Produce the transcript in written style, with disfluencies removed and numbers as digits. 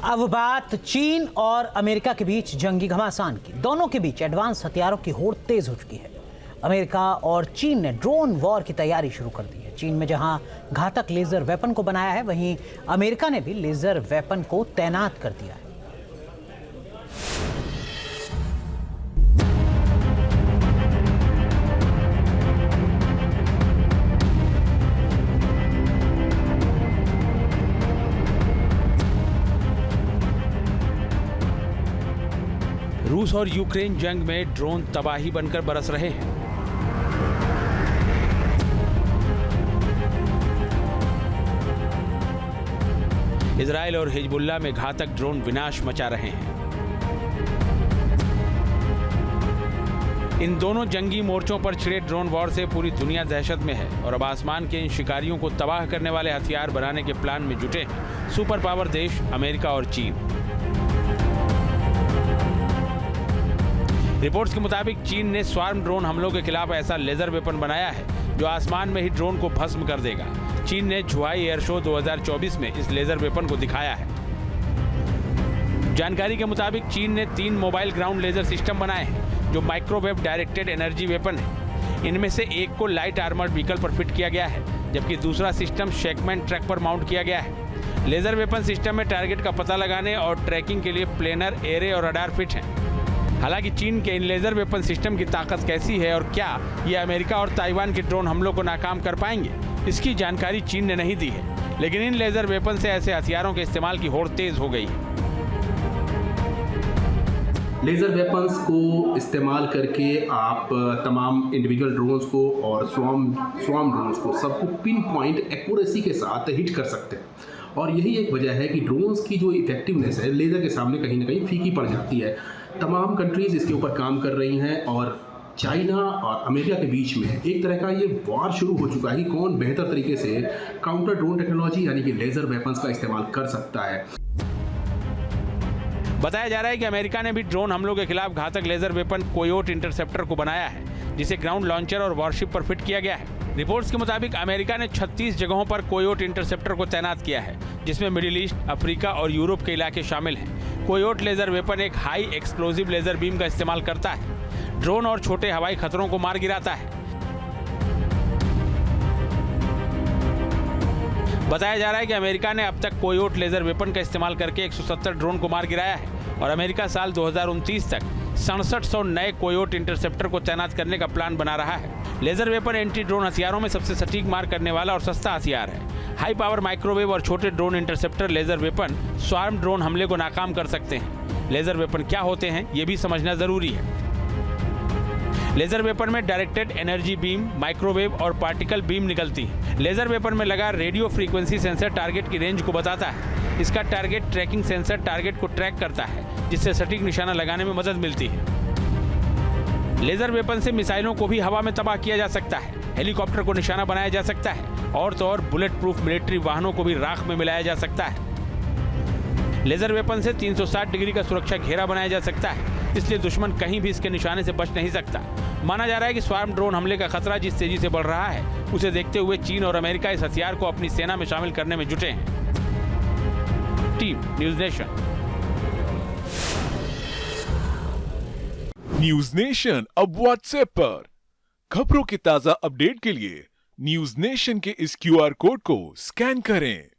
अब बात चीन और अमेरिका के बीच जंगी घमासान की। दोनों के बीच एडवांस हथियारों की होड़ तेज हो चुकी है। अमेरिका और चीन ने ड्रोन वॉर की तैयारी शुरू कर दी है। चीन में जहां घातक लेजर वेपन को बनाया है, वहीं अमेरिका ने भी लेजर वेपन को तैनात कर दिया है। रूस और यूक्रेन जंग में ड्रोन तबाही बनकर बरस रहे हैं। इजराइल और हिजबुल्लाह में घातक ड्रोन विनाश मचा रहे हैं। इन दोनों जंगी मोर्चों पर छिड़े ड्रोन वॉर से पूरी दुनिया दहशत में है और अब आसमान के इन शिकारियों को तबाह करने वाले हथियार बनाने के प्लान में जुटे हैं सुपर पावर देश अमेरिका और चीन। रिपोर्ट्स के मुताबिक चीन ने स्वार्म ड्रोन हमलों के खिलाफ ऐसा लेजर वेपन बनाया है जो आसमान में ही ड्रोन को भस्म कर देगा। चीन ने झुआई एयर शो 2024 में इस लेजर वेपन को दिखाया है। जानकारी के मुताबिक चीन ने 3 मोबाइल ग्राउंड लेजर सिस्टम बनाए हैं जो माइक्रोवेव डायरेक्टेड एनर्जी वेपन है। इनमें से एक को लाइट आर्मर्ड व्हीकल पर फिट किया गया है, जबकि दूसरा सिस्टम शेकमैन ट्रक पर माउंट किया गया है। लेजर वेपन सिस्टम में टारगेट का पता लगाने और ट्रैकिंग के लिए प्लेनर, एरे और रडार फिट हैं। हालांकि चीन के इन लेजर वेपन सिस्टम की ताकत कैसी है और क्या ये अमेरिका और ताइवान के ड्रोन हमलों को नाकाम कर पाएंगे, इसकी जानकारी चीन ने नहीं दी है। लेकिन इन लेजर वेपन से ऐसे हथियारों के इस्तेमाल की होड़ तेज हो गई है। लेज़र वेपन्स को इस्तेमाल करके आप तमाम इंडिविजुअल ड्रोन्स को और स्वार्म ड्रोन्स को सबको पिन पॉइंट एक्यूरेसी के साथ हिट कर सकते हैं। और यही एक वजह है कि ड्रोन्स की जो इफेक्टिवनेस है लेज़र के सामने कहीं ना कहीं फीकी पड़ जाती है। तमाम कंट्रीज़ इसके ऊपर काम कर रही हैं और चाइना और अमेरिका के बीच में एक तरह का ये वॉर शुरू हो चुका है कि कौन बेहतर तरीके से काउंटर ड्रोन टेक्नोलॉजी यानी कि लेज़र वेपन्स का इस्तेमाल कर सकता है। बताया जा रहा है कि अमेरिका ने भी ड्रोन हमलों के खिलाफ घातक लेजर वेपन कोयोट इंटरसेप्टर को बनाया है, जिसे ग्राउंड लॉन्चर और वॉरशिप पर फिट किया गया है। रिपोर्ट्स के मुताबिक अमेरिका ने 36 जगहों पर कोयोट इंटरसेप्टर को तैनात किया है, जिसमें मिडिल ईस्ट, अफ्रीका और यूरोप के इलाके शामिल हैं। कोयोट लेजर वेपन एक हाई एक्सप्लोजिव लेजर बीम का इस्तेमाल करता है, ड्रोन और छोटे हवाई खतरों को मार गिराता है। बताया जा रहा है कि अमेरिका ने अब तक कोयोट लेजर वेपन का इस्तेमाल करके 170 ड्रोन को मार गिराया है और अमेरिका साल 2029 तक 6700 नए कोयोट इंटरसेप्टर को तैनात करने का प्लान बना रहा है। लेजर वेपन एंटी ड्रोन हथियारों में सबसे सटीक मार करने वाला और सस्ता हथियार है। हाई पावर माइक्रोवेव और छोटे drone interceptor laser weapon swarm drone हमले को नाकाम कर सकते हैं। लेजर वेपन क्या होते हैं, ये भी समझना जरूरी है। लेजर वेपन में डायरेक्टेड एनर्जी बीम, माइक्रोवेव और पार्टिकल बीम निकलती है। लेजर वेपन में लगा रेडियो फ्रीक्वेंसी सेंसर टारगेट की रेंज को बताता है। इसका टारगेट ट्रैकिंग सेंसर टारगेट को ट्रैक करता है, जिससे सटीक निशाना लगाने में मदद मिलती है। लेजर वेपन से मिसाइलों को भी हवा में तबाह किया जा सकता है, हेलीकॉप्टर को निशाना बनाया जा सकता है और तो और बुलेट प्रूफ मिलिट्री वाहनों को भी राख में मिलाया जा सकता है। लेजर वेपन से 360 डिग्री का सुरक्षा घेरा बनाया जा सकता है, इसलिए दुश्मन कहीं भी इसके निशाने से बच नहीं सकता। माना जा रहा है कि स्वार्म ड्रोन हमले का खतरा जिस तेजी से बढ़ रहा है, उसे देखते हुए चीन और अमेरिका इस हथियार को अपनी सेना में शामिल करने में जुटे हैं। Team news nation. News nation अब व्हाट्सएप पर खबरों के ताजा अपडेट के लिए न्यूज़ नेशन के इस QR कोड को स्कैन करें।